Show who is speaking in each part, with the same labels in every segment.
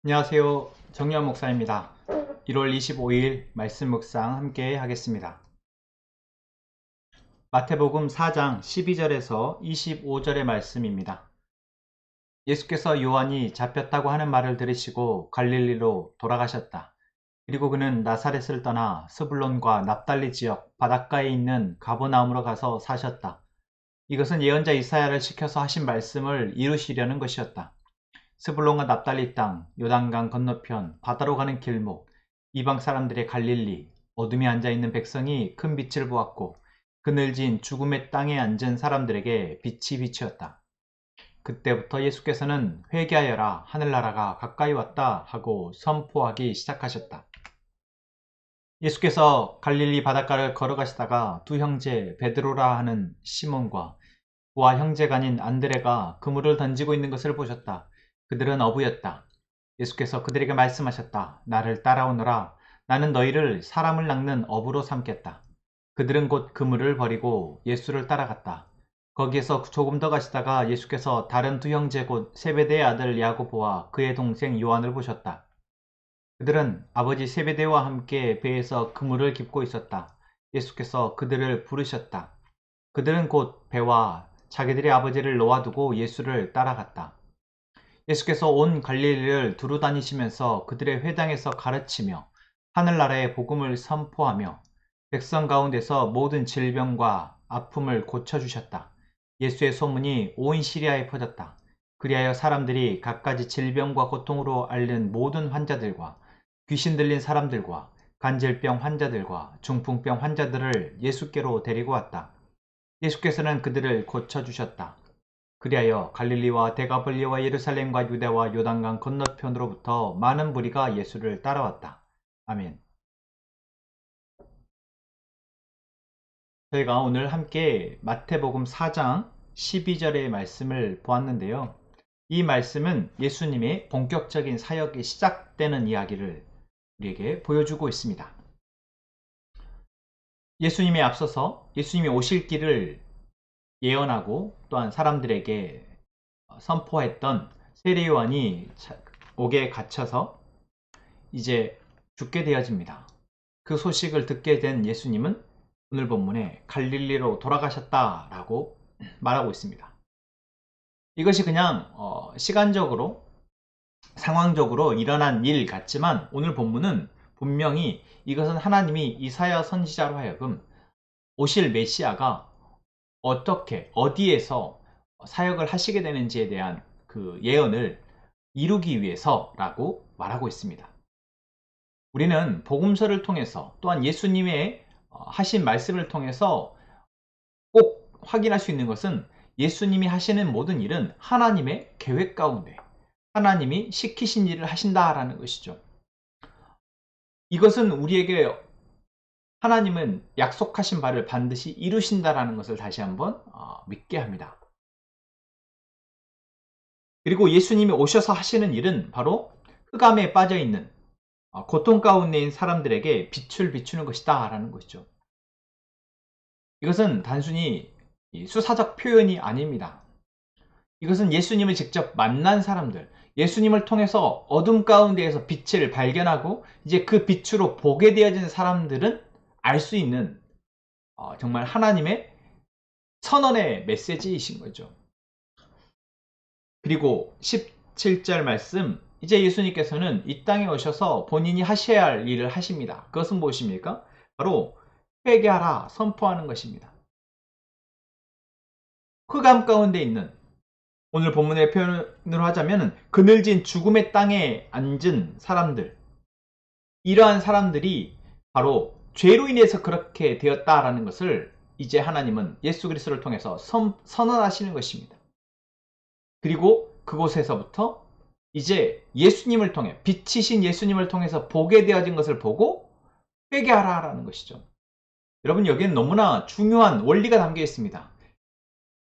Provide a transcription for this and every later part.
Speaker 1: 안녕하세요. 정유한 목사입니다. 1월 25일 말씀 묵상 함께 하겠습니다. 마태복음 4장 12절에서 25절의 말씀입니다. 예수께서 요한이 잡혔다고 하는 말을 들으시고 갈릴리로 돌아가셨다. 그리고 그는 나사렛을 떠나 스불론과 납달리 지역 바닷가에 있는 가버나움으로 가서 사셨다. 이것은 예언자 이사야를 시켜서 하신 말씀을 이루시려는 것이었다. 스불론과 납달리 땅, 요단강 건너편, 바다로 가는 길목, 이방 사람들의 갈릴리, 어둠에 앉아있는 백성이 큰 빛을 보았고 그늘진 죽음의 땅에 앉은 사람들에게 빛이 비추었다. 그때부터 예수께서는 회개하여라, 하늘나라가 가까이 왔다 하고 선포하기 시작하셨다. 예수께서 갈릴리 바닷가를 걸어가시다가 두 형제 베드로라 하는 시몬과 그와 형제가 아닌 안드레가 그물을 던지고 있는 것을 보셨다. 그들은 어부였다. 예수께서 그들에게 말씀하셨다. 나를 따라오너라. 나는 너희를 사람을 낚는 어부로 삼겠다. 그들은 곧 그물을 버리고 예수를 따라갔다. 거기에서 조금 더 가시다가 예수께서 다른 두 형제 곧 세베대의 아들 야고보와 그의 동생 요한을 보셨다. 그들은 아버지 세베대와 함께 배에서 그물을 깁고 있었다. 예수께서 그들을 부르셨다. 그들은 곧 배와 자기들의 아버지를 놓아두고 예수를 따라갔다. 예수께서 온 갈릴리를 두루 다니시면서 그들의 회당에서 가르치며 하늘나라의 복음을 선포하며 백성 가운데서 모든 질병과 아픔을 고쳐주셨다. 예수의 소문이 온 시리아에 퍼졌다. 그리하여 사람들이 갖가지 질병과 고통으로 앓는 모든 환자들과 귀신 들린 사람들과 간질병 환자들과 중풍병 환자들을 예수께로 데리고 왔다. 예수께서는 그들을 고쳐주셨다. 그리하여 갈릴리와 데가볼리와 예루살렘과 유대와 요단강 건너편으로부터 많은 무리가 예수를 따라왔다. 아멘. 저희가 오늘 함께 마태복음 4장 12절의 말씀을 보았는데요. 이 말씀은 예수님의 본격적인 사역이 시작되는 이야기를 우리에게 보여주고 있습니다. 예수님에 앞서서 예수님이 오실 길을 예언하고 또한 사람들에게 선포했던 세례요한이 옥에 갇혀서 이제 죽게 되어집니다. 그 소식을 듣게 된 예수님은 오늘 본문에 갈릴리로 돌아가셨다라고 말하고 있습니다. 이것이 그냥 시간적으로 상황적으로 일어난 일 같지만 오늘 본문은 분명히 이것은 하나님이 이사야 선지자로 하여금 오실 메시아가 어떻게 어디에서 사역을 하시게 되는지에 대한 그 예언을 이루기 위해서라고 말하고 있습니다. 우리는 복음서를 통해서 또한 예수님의 하신 말씀을 통해서 꼭 확인할 수 있는 것은 예수님이 하시는 모든 일은 하나님의 계획 가운데 하나님이 시키신 일을 하신다라는 것이죠. 이것은 우리에게 하나님은 약속하신 바를 반드시 이루신다라는 것을 다시 한번 믿게 합니다. 그리고 예수님이 오셔서 하시는 일은 바로 흑암에 빠져있는 고통 가운데인 사람들에게 빛을 비추는 것이다 라는 것이죠. 이것은 단순히 수사적 표현이 아닙니다. 이것은 예수님을 직접 만난 사람들, 예수님을 통해서 어둠 가운데에서 빛을 발견하고 이제 그 빛으로 보게 되어진 사람들은 알 수 있는 정말 하나님의 선언의 메시지이신 거죠. 그리고 17절 말씀, 이제 예수님께서는 이 땅에 오셔서 본인이 하셔야 할 일을 하십니다. 그것은 무엇입니까? 바로 회개하라 선포하는 것입니다. 흑암 가운데 있는, 오늘 본문의 표현으로 하자면 그늘진 죽음의 땅에 앉은 사람들, 이러한 사람들이 바로 죄로 인해서 그렇게 되었다라는 것을 이제 하나님은 예수 그리스도를 통해서 선언하시는 것입니다. 그리고 그곳에서부터 이제 예수님을 통해, 빛이신 예수님을 통해서 보게 되어진 것을 보고 회개하라라는 것이죠. 여러분, 여기엔 너무나 중요한 원리가 담겨 있습니다.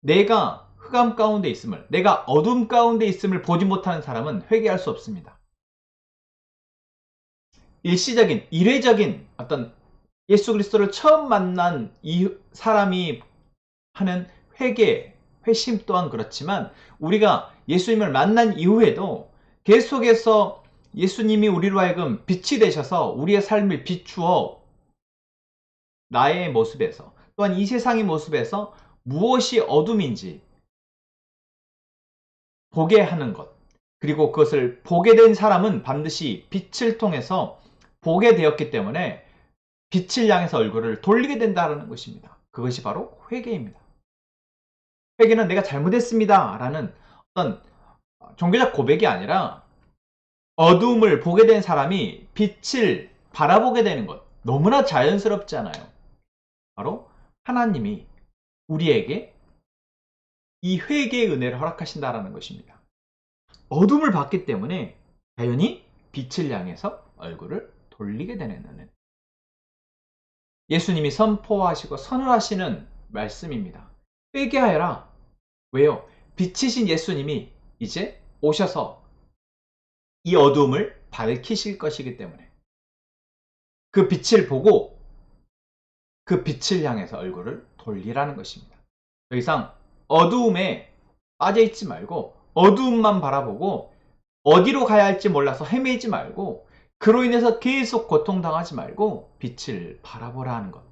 Speaker 1: 내가 흑암 가운데 있음을, 내가 어둠 가운데 있음을 보지 못하는 사람은 회개할 수 없습니다. 일시적인, 이례적인 어떤 예수 그리스도를 처음 만난 이 사람이 하는 회개, 회심 또한 그렇지만 우리가 예수님을 만난 이후에도 계속해서 예수님이 우리로 하여금 빛이 되셔서 우리의 삶을 비추어 나의 모습에서 또한 이 세상의 모습에서 무엇이 어둠인지 보게 하는 것, 그리고 그것을 보게 된 사람은 반드시 빛을 통해서 보게 되었기 때문에 빛을 향해서 얼굴을 돌리게 된다는 것입니다. 그것이 바로 회개입니다. 회개는 내가 잘못했습니다 라는 어떤 종교적 고백이 아니라 어두움을 보게 된 사람이 빛을 바라보게 되는 것, 너무나 자연스럽잖아요. 바로 하나님이 우리에게 이 회개의 은혜를 허락하신다라는 것입니다. 어둠을 봤기 때문에 자연히 빛을 향해서 얼굴을 돌리게 되는 은혜. 예수님이 선포하시고 선언하시는 말씀입니다. 회개하여라. 왜요? 빛이신 예수님이 이제 오셔서 이 어둠을 밝히실 것이기 때문에 그 빛을 보고 그 빛을 향해서 얼굴을 돌리라는 것입니다. 더 이상 어두움에 빠져있지 말고 어두움만 바라보고 어디로 가야 할지 몰라서 헤매지 말고 그로 인해서 계속 고통당하지 말고 빛을 바라보라 하는 것.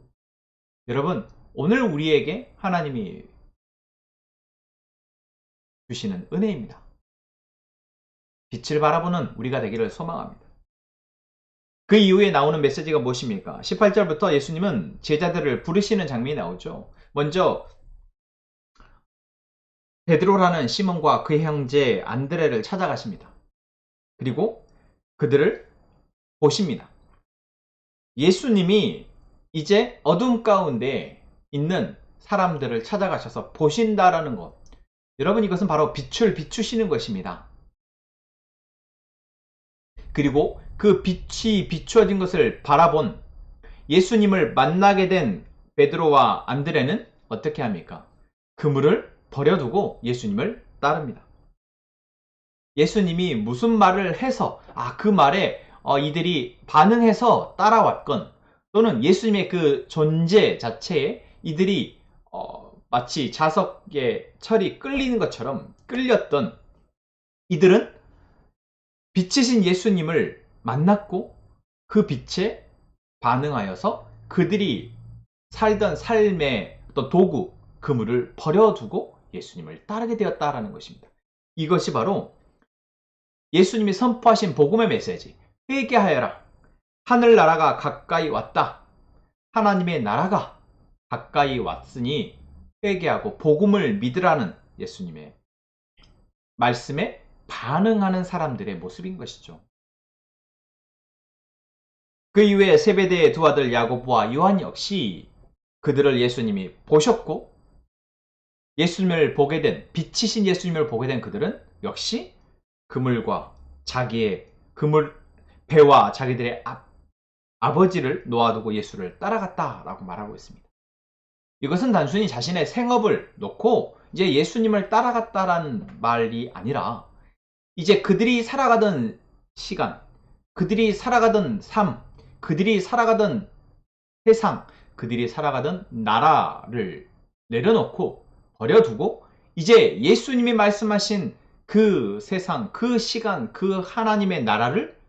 Speaker 1: 여러분, 오늘 우리에게 하나님이 주시는 은혜입니다. 빛을 바라보는 우리가 되기를 소망합니다. 그 이후에 나오는 메시지가 무엇입니까? 18절부터 예수님은 제자들을 부르시는 장면이 나오죠. 먼저 베드로라는 시몬과 그의 형제 안드레를 찾아가십니다. 그리고 그들을 보십니다. 예수님이 이제 어둠 가운데 있는 사람들을 찾아가셔서 보신다라는 것. 여러분, 이것은 바로 빛을 비추시는 것입니다. 그리고 그 빛이 비추어진 것을 바라본 예수님을 만나게 된 베드로와 안드레는 어떻게 합니까? 그물을 버려두고 예수님을 따릅니다. 예수님이 무슨 말을 해서 그 말에 이들이 반응해서 따라왔건 또는 예수님의 그 존재 자체에 이들이 마치 자석의 철이 끌리는 것처럼 끌렸던 이들은 빛이신 예수님을 만났고 그 빛에 반응하여서 그들이 살던 삶의 어떤 도구, 그물을 버려두고 예수님을 따르게 되었다라는 것입니다. 이것이 바로 예수님이 선포하신 복음의 메시지, 회개하여라. 하늘나라가 가까이 왔다. 하나님의 나라가 가까이 왔으니 회개하고 복음을 믿으라는 예수님의 말씀에 반응하는 사람들의 모습인 것이죠. 그 이후에 세베대의 두 아들 야고보와 요한 역시 그들을 예수님이 보셨고 예수님을 보게 된, 빛이신 예수님을 보게 된 그들은 역시 그물과 자기의 배와 자기들의 아버지를 놓아두고 예수를 따라갔다라고 말하고 있습니다. 이것은 단순히 자신의 생업을 놓고 이제 예수님을 따라갔다라는 말이 아니라 이제 그들이 살아가던 시간, 그들이 살아가던 삶, 그들이 살아가던 세상, 그들이 살아가던 나라를 내려놓고 버려두고 이제 예수님이 말씀하신 그 세상, 그 시간, 그 하나님의 나라를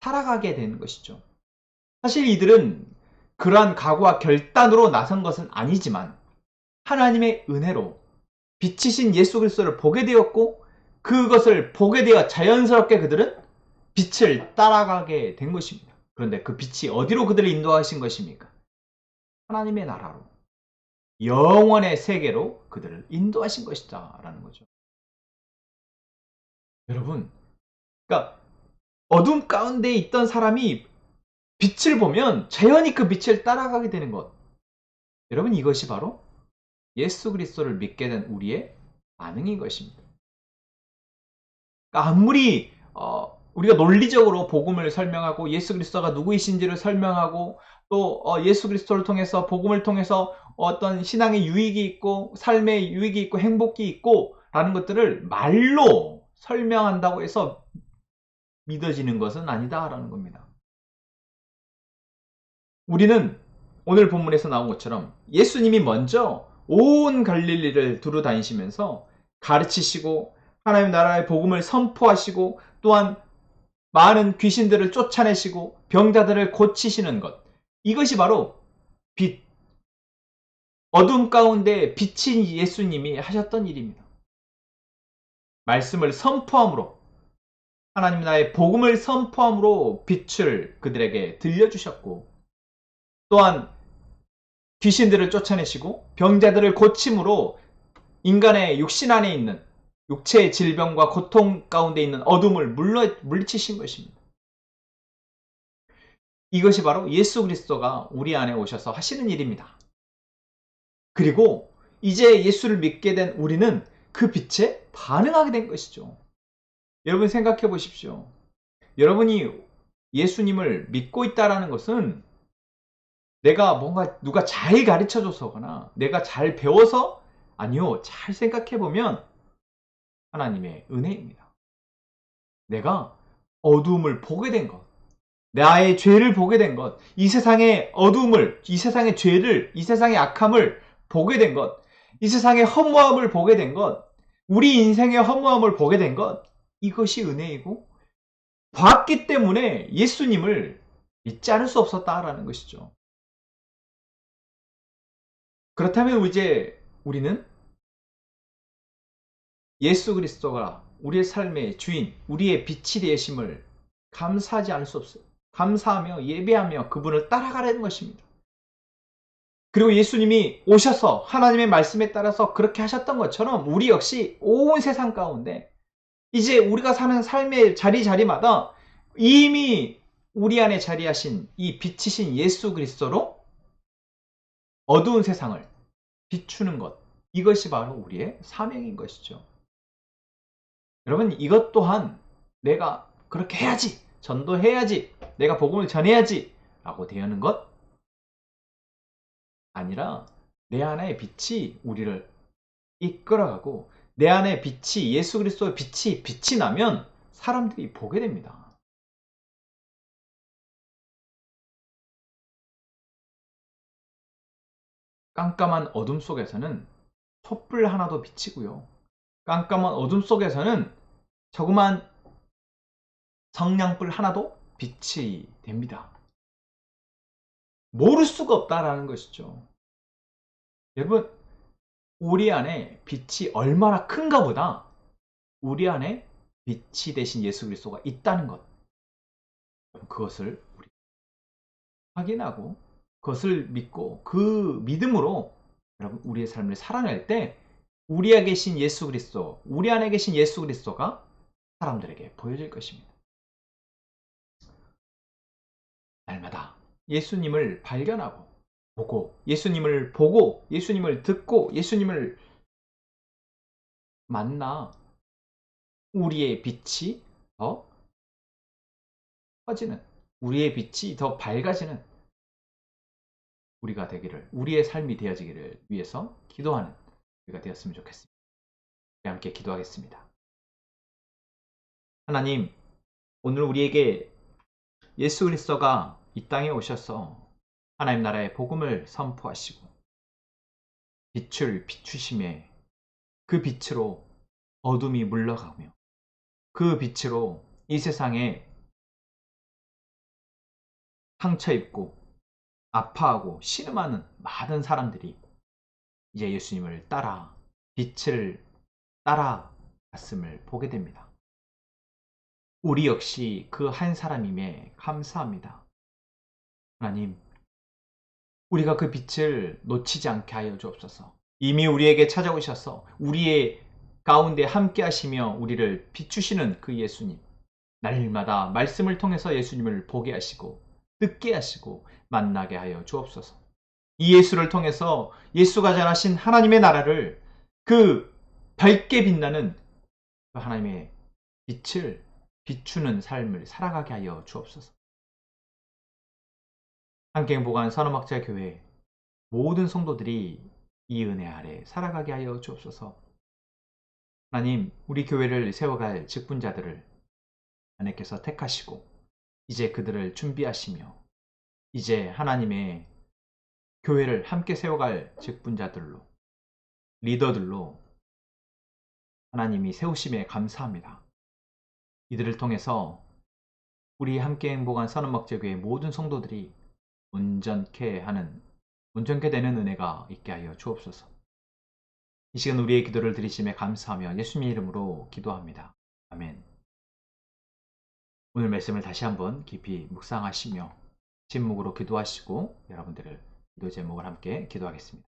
Speaker 1: 살아가게 되는 것이죠. 사실 이들은 그러한 각오와 결단으로 나선 것은 아니지만 하나님의 은혜로 빛이신 예수 그리스도를 보게 되었고 그것을 보게 되어 자연스럽게 그들은 빛을 따라가게 된 것입니다. 그런데 그 빛이 어디로 그들을 인도하신 것입니까? 하나님의 나라로, 영원의 세계로 그들을 인도하신 것이다 라는 거죠. 여러분, 그러니까 어둠 가운데 있던 사람이 빛을 보면 자연히 그 빛을 따라가게 되는 것. 여러분, 이것이 바로 예수 그리스도를 믿게 된 우리의 반응인 것입니다. 그러니까 아무리 우리가 논리적으로 복음을 설명하고 예수 그리스도가 누구이신지를 설명하고 또 예수 그리스도를 통해서 복음을 통해서 어떤 신앙의 유익이 있고 삶의 유익이 있고 행복이 있고 라는 것들을 말로 설명한다고 해서 믿어지는 것은 아니다라는 겁니다. 우리는 오늘 본문에서 나온 것처럼 예수님이 먼저 온 갈릴리를 두루 다니시면서 가르치시고 하나님 나라의 복음을 선포하시고 또한 많은 귀신들을 쫓아내시고 병자들을 고치시는 것. 이것이 바로 빛, 어둠 가운데 비친 예수님이 하셨던 일입니다. 말씀을 선포함으로, 하나님 나라의 복음을 선포함으로 빛을 그들에게 들려주셨고, 또한 귀신들을 쫓아내시고 병자들을 고침으로 인간의 육신 안에 있는 육체의 질병과 고통 가운데 있는 어둠을 물리치신 것입니다. 이것이 바로 예수 그리스도가 우리 안에 오셔서 하시는 일입니다. 그리고 이제 예수를 믿게 된 우리는 그 빛에 반응하게 된 것이죠. 여러분 생각해 보십시오. 여러분이 예수님을 믿고 있다는 것은 내가 뭔가 누가 잘 가르쳐 줘서거나 내가 잘 배워서, 아니요. 잘 생각해 보면 하나님의 은혜입니다. 내가 어두움을 보게 된 것, 나의 죄를 보게 된 것, 이 세상의 어두움을, 이 세상의 죄를, 이 세상의 악함을 보게 된 것, 이 세상의 허무함을 보게 된 것, 우리 인생의 허무함을 보게 된 것, 이것이 은혜이고, 봤기 때문에 예수님을 믿지 않을 수 없었다라는 것이죠. 그렇다면 이제 우리는 예수 그리스도가 우리의 삶의 주인, 우리의 빛이 되심을 감사하지 않을 수 없어요. 감사하며 예배하며 그분을 따라가려는 것입니다. 그리고 예수님이 오셔서 하나님의 말씀에 따라서 그렇게 하셨던 것처럼 우리 역시 온 세상 가운데 이제 우리가 사는 삶의 자리자리마다 이미 우리 안에 자리하신 이 빛이신 예수 그리스도로 어두운 세상을 비추는 것, 이것이 바로 우리의 사명인 것이죠. 여러분, 이것 또한 내가 그렇게 해야지, 전도해야지, 내가 복음을 전해야지 라고 대하는 것 아니라, 내 안에 빛이 우리를 이끌어가고 내 안에 빛이, 예수 그리스도의 빛이 나면 사람들이 보게 됩니다. 깜깜한 어둠 속에서는 촛불 하나도 비치고요. 깜깜한 어둠 속에서는 조그만 성냥불 하나도 빛이 됩니다. 모를 수가 없다라는 것이죠. 여러분, 우리 안에 빛이 얼마나 큰가 보다 우리 안에 빛이 되신 예수 그리스도가 있다는 것, 그것을 우리 확인하고 그것을 믿고 그 믿음으로 여러분 우리의 삶을 살아낼 때 우리 안에 계신 예수 그리스도, 우리 안에 계신 예수 그리스도가 사람들에게 보여질 것입니다. 날마다 예수님을 발견하고 보고, 예수님을 보고, 예수님을 듣고, 예수님을 만나 우리의 빛이 더 커지는, 우리의 빛이 더 밝아지는 우리가 되기를, 우리의 삶이 되어지기를 위해서 기도하는 우리가 되었으면 좋겠습니다. 우리 함께 기도하겠습니다. 하나님, 오늘 우리에게 예수 그리스도가 이 땅에 오셔서 하나님 나라의 복음을 선포하시고 빛을 비추심에 그 빛으로 어둠이 물러가며 그 빛으로 이 세상에 상처 입고 아파하고 신음하는 많은 사람들이 이제 예수님을 따라 빛을 따라갔음을 보게 됩니다. 우리 역시 그 한 사람임에 감사합니다. 하나님, 우리가 그 빛을 놓치지 않게 하여 주옵소서. 이미 우리에게 찾아오셔서 우리의 가운데 함께 하시며 우리를 비추시는 그 예수님, 날마다 말씀을 통해서 예수님을 보게 하시고 듣게 하시고 만나게 하여 주옵소서. 이 예수를 통해서 예수가 전하신 하나님의 나라를, 그 밝게 빛나는 그 하나님의 빛을 비추는 삶을 살아가게 하여 주옵소서. 한경보관 선언막자교회 모든 성도들이 이 은혜 아래 살아가게 하여 주옵소서. 하나님, 우리 교회를 세워갈 직분자들을 하나님께서 택하시고 이제 그들을 준비하시며 이제 하나님의 교회를 함께 세워갈 직분자들로, 리더들로 하나님이 세우심에 감사합니다. 이들을 통해서 우리 함께 행복한 선언목재교회 모든 성도들이 온전케 되는 은혜가 있게 하여 주옵소서. 이 시간 우리의 기도를 들으심에 감사하며 예수님의 이름으로 기도합니다. 아멘. 오늘 말씀을 다시 한번 깊이 묵상하시며 침묵으로 기도하시고 여러분들을 기도 제목을 함께 기도하겠습니다.